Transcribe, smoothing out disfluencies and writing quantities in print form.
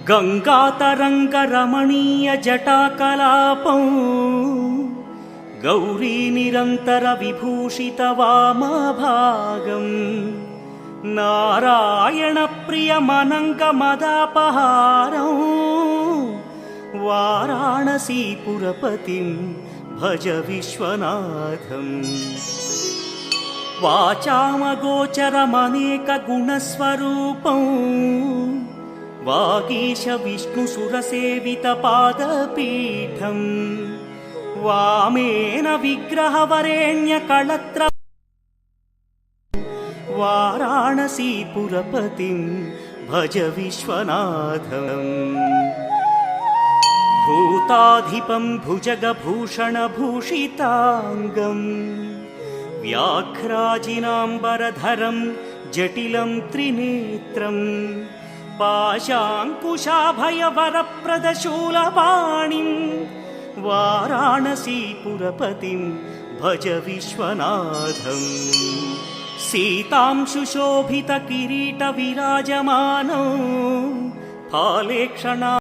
गङ्गातरङ्गरमणीयजटाकलापं गौरीनिरन्तरविभूषितवामभागम् नारायणप्रियमनङ्गमदापहारं वाराणसीपुरपतिं भज विश्वनाथम्। वाचामगोचरमनेकगुणस्वरूपं वागीश विष्णुसुरसेवितपादपीठम् वामेन विग्रहवरेण्यकळत्र वाराणसीपुरपतिं भज विश्वनाथम्। भूताधिपं भुजगभूषणभूषिताङ्गम् व्याघ्राजिनाम्बरधरं जटिलं त्रिनेत्रम् पाशाङ्कुशाभयवरप्रदशूलपाणिं वाराणसीपुरपतिं भज विश्वनाथम्। सीतां सुशोभितकिरीटविराजमानौ फालेक्षणा